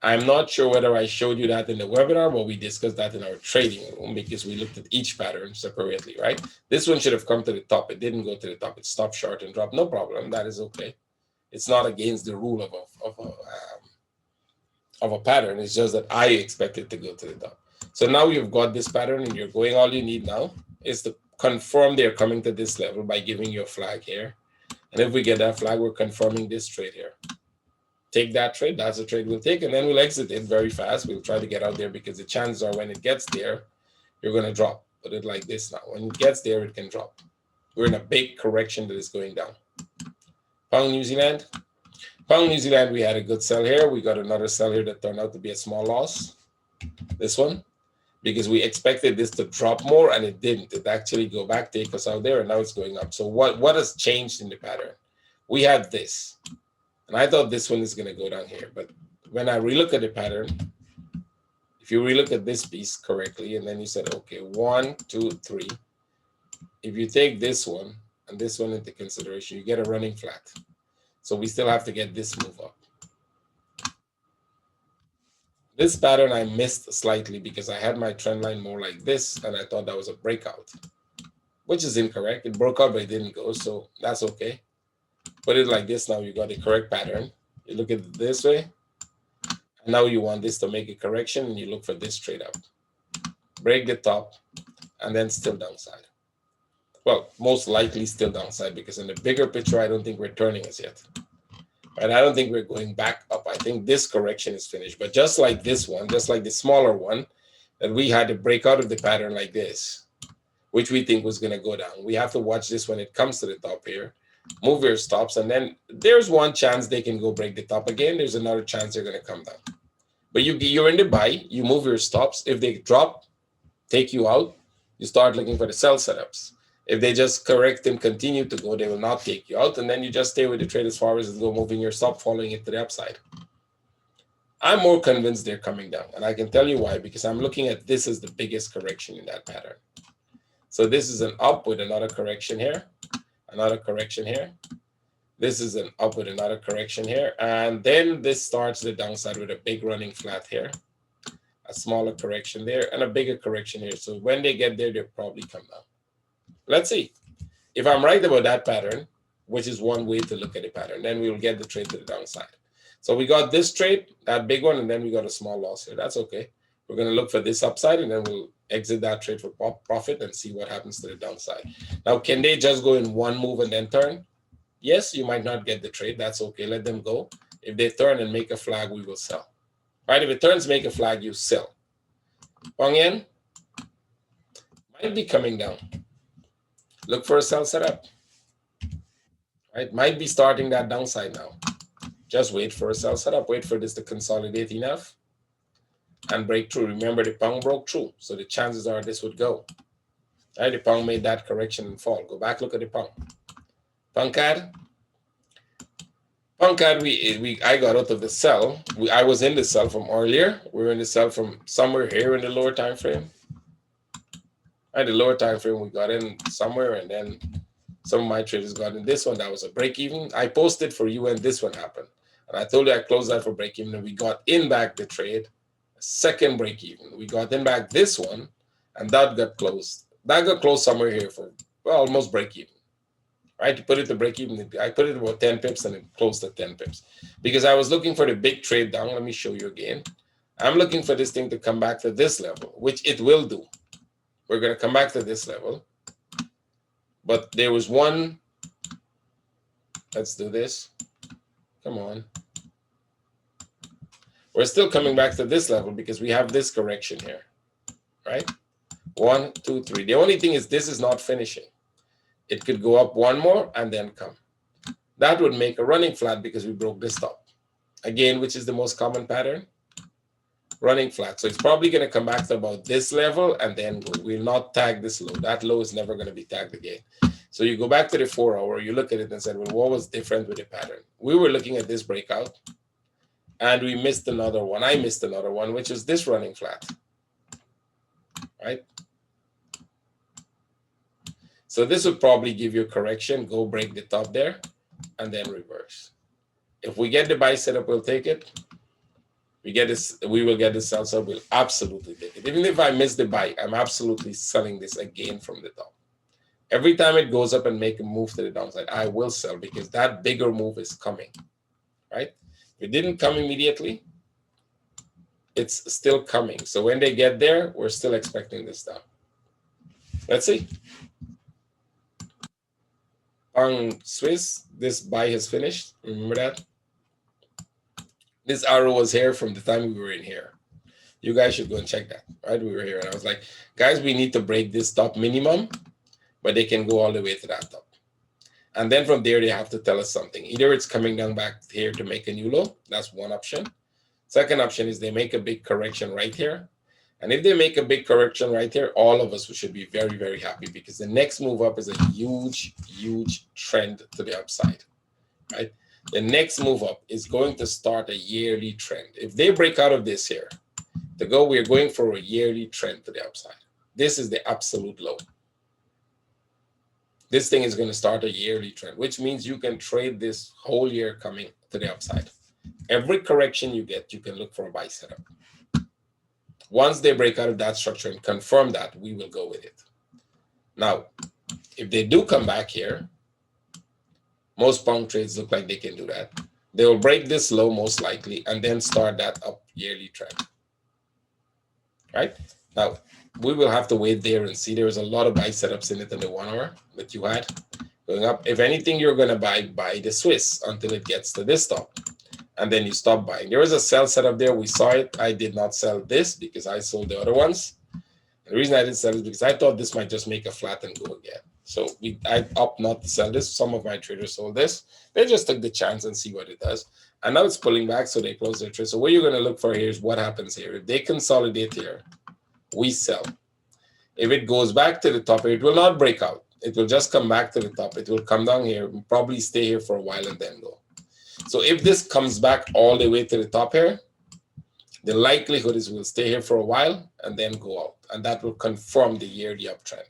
I'm not sure whether I showed you that in the webinar, but we discussed that in our trading room because we looked at each pattern separately, right? This one should have come to the top. It didn't go to the top. It stopped short and dropped. No problem. That is okay. It's not against the rule of a pattern. It's just that I expect it to go to the top. So now you've got this pattern and you're going. All you need now is to confirm they're coming to this level by giving you a flag here. And if we get that flag, we're confirming this trade here. Take that trade. That's the trade we'll take, and then we'll exit it very fast. We'll try to get out there because the chances are when it gets there, you're going to drop. Put it like this now. When it gets there, it can drop. We're in a big correction that is going down. Pound New Zealand. Pound New Zealand, we had a good sell here. We got another sell here that turned out to be a small loss. This one, because we expected this to drop more, and it didn't. It actually go back, take us out there, and now it's going up. So what has changed in the pattern? We had this. And I thought this one is going to go down here. But when I relook at the pattern, if you relook at this piece correctly, and then you said, okay, 1, 2, 3. If you take this one and this one into consideration, you get a running flat. So we still have to get this move up. This pattern I missed slightly because I had my trend line more like this, and I thought that was a breakout, which is incorrect. It broke out, but it didn't go, so that's okay. Put it like this now, you got the correct pattern. You look at it this way, and now you want this to make a correction, and you look for this trade up. Break the top, and then still downside. Well, most likely still downside, because in the bigger picture, I don't think we're turning as yet. Right? I don't think we're going back up. I think this correction is finished. But just like this one, just like the smaller one, that we had to break out of the pattern like this, which we think was going to go down. We have to watch this when it comes to the top here. Move your stops, and then there's one chance they can go break the top again. There's another chance they're going to come down. But you're in the buy. You move your stops. If they drop, take you out, you start looking for the sell setups. If they just correct and continue to go, they will not take you out, and then you just stay with the trade as far as it go, moving your stop, following it to the upside. I'm more convinced they're coming down, and I can tell you why, because I'm looking at this as the biggest correction in that pattern. So this is an up with another correction here. Another correction here. This is an up with another correction here. And then this starts the downside with a big running flat here. A smaller correction there and a bigger correction here. So when they get there, they'll probably come down. Let's see. If I'm right about that pattern, which is one way to look at the pattern, then we will get the trade to the downside. So we got this trade, that big one, and then we got a small loss here. That's okay. We're going to look for this upside, and then we'll exit that trade for profit and see what happens to the downside. Now, can they just go in one move and then turn? Yes, you might not get the trade. That's okay. Let them go. If they turn and make a flag, we will sell. Right? If it turns, make a flag, you sell. Pang Yen might be coming down. Look for a sell setup. Right? Might be starting that downside now. Just wait for a sell setup. Wait for this to consolidate enough and break through. Remember, the pound broke through, so the chances are this would go. Right? The pound made that correction and fall. Go back, look at the pound. Pound CAD. Pound CAD, I got out of the sell. I was in the sell from earlier. We were in the sell from somewhere here in the lower time frame. Right, the lower time frame, we got in somewhere, and then some of my traders got in this one. That was a break even. I posted for you when this one happened. And I told you I closed that for break even, and we got in back the trade, second break even. We got in back this one, and that got closed. That got closed somewhere here for, well, almost break even. Right, to put it to break even, I put it about 10 pips and it closed at 10 pips. Because I was looking for the big trade down. Let me show you again. I'm looking for this thing to come back to this level, which it will do. We're going to come back to this level. But there was one. Let's do this. Come on. We're still coming back to this level because we have this correction here. Right? 1, 2, 3. The only thing is this is not finishing. It could go up one more and then come. That would make a running flat because we broke this top. Again, which is the most common pattern? Running flat. So it's probably going to come back to about this level and then go. We'll not tag this low. That low is never going to be tagged again. So you go back to the 4 hour, you look at it and said, well, what was different with the pattern? We were looking at this breakout and we missed another one. I missed another one, which is this running flat. Right? So this would probably give you a correction, go break the top there, and then reverse. If we get the buy setup, we'll take it. We will get the sell setup, we'll absolutely take it. Even if I miss the buy, I'm absolutely selling this again from the top. Every time it goes up and make a move to the downside, I will sell because that bigger move is coming, right? If it didn't come immediately, it's still coming. So when they get there, we're still expecting this down. Let's see. On Swiss, this buy has finished. Remember that? This arrow was here from the time we were in here. You guys should go and check that, right? We were here, and I was like, guys, we need to break this top minimum, but they can go all the way to that top. And then from there, they have to tell us something. Either it's coming down back here to make a new low. That's one option. Second option is they make a big correction right here. And if they make a big correction right here, all of us should be very, very happy because the next move up is a huge, huge trend to the upside, right? The next move up is going to start a yearly trend. If they break out of this here, we're going for a yearly trend to the upside. This is the absolute low. This thing is going to start a yearly trend, which means you can trade this whole year coming to the upside. Every correction you get, you can look for a buy setup. Once they break out of that structure and confirm that, we will go with it. Now, if they do come back here, most pound trades look like they can do that. They will break this low most likely and then start that up yearly trend. Right? Now, we will have to wait there and see. There's a lot of buy setups in it in the 1 hour that you had going up. If anything, you're going to buy the Swiss until it gets to this top. And then you stop buying. There was a sell setup there. We saw it. I did not sell this because I sold the other ones. The reason I didn't sell it is because I thought this might just make a flat and go again. So I opt not to sell this. Some of my traders sold this. They just took the chance and see what it does. And now it's pulling back, so they close their trade. So what you're going to look for here is what happens here. If they consolidate here, we sell. If it goes back to the top, it will not break out. It will just come back to the top. It will come down here, probably stay here for a while and then go. So if this comes back all the way to the top here, the likelihood is we'll stay here for a while and then go out. And that will confirm the yearly uptrend.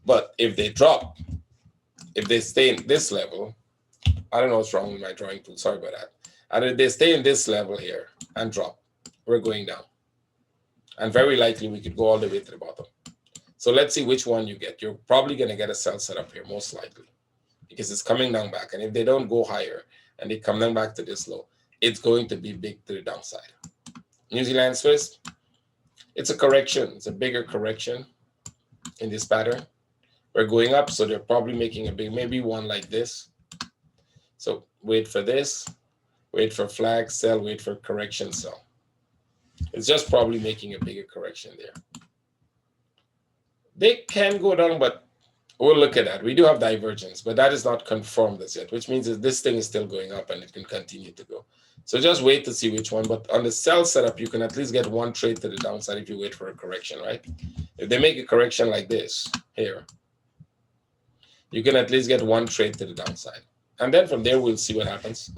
But if they drop, if they stay in this level, I don't know what's wrong with my drawing tool. Sorry about that. And if they stay in this level here and drop, we're going down. And very likely we could go all the way to the bottom. So let's see which one you get. You're probably going to get a sell setup here, most likely, because it's coming down back. And if they don't go higher and they come down back to this low, it's going to be big to the downside. New Zealand Swiss, it's a correction. It's a bigger correction in this pattern. We're going up, so they're probably making a big, maybe one like this. So wait for this, wait for flag, sell, wait for correction, sell. It's just probably making a bigger correction there. They can go down, but we'll look at that. We do have divergence, but that is not confirmed as yet, which means that this thing is still going up and it can continue to go. So just wait to see which one. But on the sell setup, you can at least get one trade to the downside if you wait for a correction, right? If they make a correction like this here, you can at least get one trade to the downside. And then from there, we'll see what happens.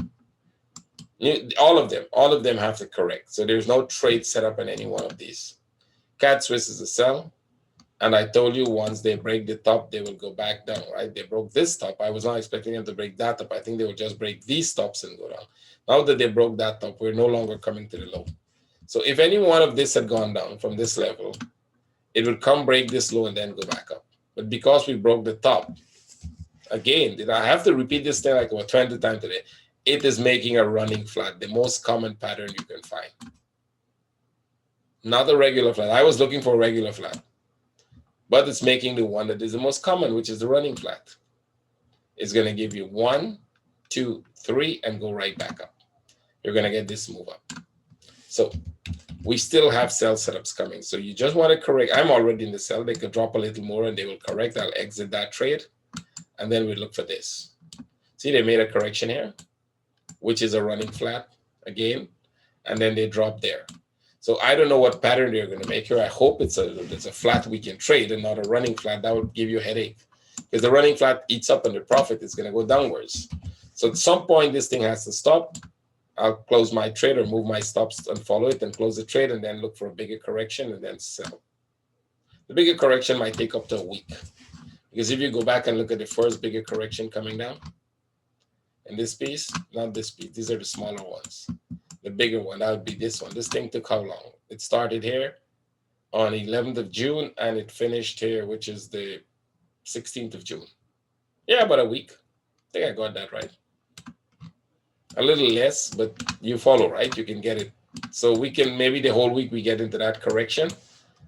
All of them have to correct. So there's no trade set up in any one of these. CAD Swiss is a sell. And I told you once they break the top, they will go back down, right? They broke this top. I was not expecting them to break that top. I think they will just break these tops and go down. Now that they broke that top, we're no longer coming to the low. So if any one of this had gone down from this level, it would come break this low and then go back up. But because we broke the top, again, did I have to repeat this thing like about 20 times today? It is making a running flat, the most common pattern you can find. Not a regular flat. I was looking for a regular flat. But it's making the one that is the most common, which is the running flat. It's going to give you 1, 2, 3, and go right back up. You're going to get this move up. So we still have sell setups coming. So you just want to correct. I'm already in the sell. They could drop a little more and they will correct. I'll exit that trade. And then we look for this. See, they made a correction here, which is a running flat again. And then they drop there. So I don't know what pattern they're going to make here. I hope it's a flat we can trade and not a running flat. That would give you a headache. Because the running flat eats up on the profit, it's going to go downwards. So at some point, this thing has to stop. I'll close my trade or move my stops and follow it and close the trade and then look for a bigger correction and then sell. The bigger correction might take up to a week. Because if you go back and look at the first bigger correction coming down, in this piece, not this piece, these are the smaller ones. The bigger one, that would be this one. This thing took how long? It started here on 11th of June and it finished here, which is the 16th of June. Yeah, about a week. I think I got that right. A little less, but you follow, right? You can get it. So we can, maybe the whole week we get into that correction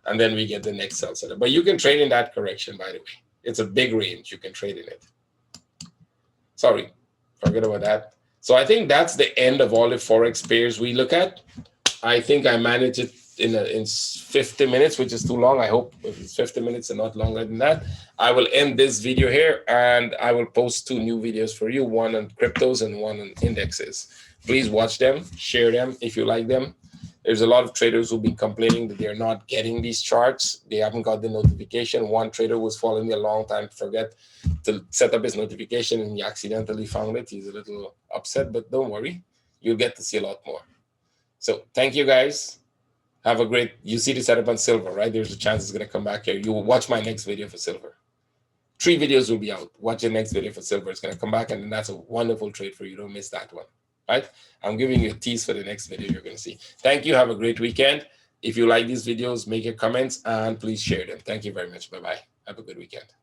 and then we get the next sell setup. But you can trade in that correction, by the way. It's a big range. You can trade in it. Sorry, forget about that. So I think that's the end of all the Forex pairs we look at. I think I managed it in 50 minutes, which is too long. I hope it's 50 minutes and not longer than that. I will end this video here and I will post 2 new videos for you, one on cryptos and one on indexes. Please watch them, share them if you like them. There's a lot of traders who've been complaining that they're not getting these charts. They haven't got the notification. One trader was following me a long time, forget to set up his notification and he accidentally found it. He's a little upset, but don't worry. You'll get to see a lot more. So thank you guys. Have a great, you see the setup on silver, right? There's a chance it's going to come back here. You will watch my next video for silver. 3 videos will be out. Watch the next video for silver. It's going to come back and then that's a wonderful trade for you. Don't miss that one. Right? I'm giving you a tease for the next video you're going to see. Thank you. Have a great weekend. If you like these videos, make your comments and please share them. Thank you very much. Bye-bye. Have a good weekend.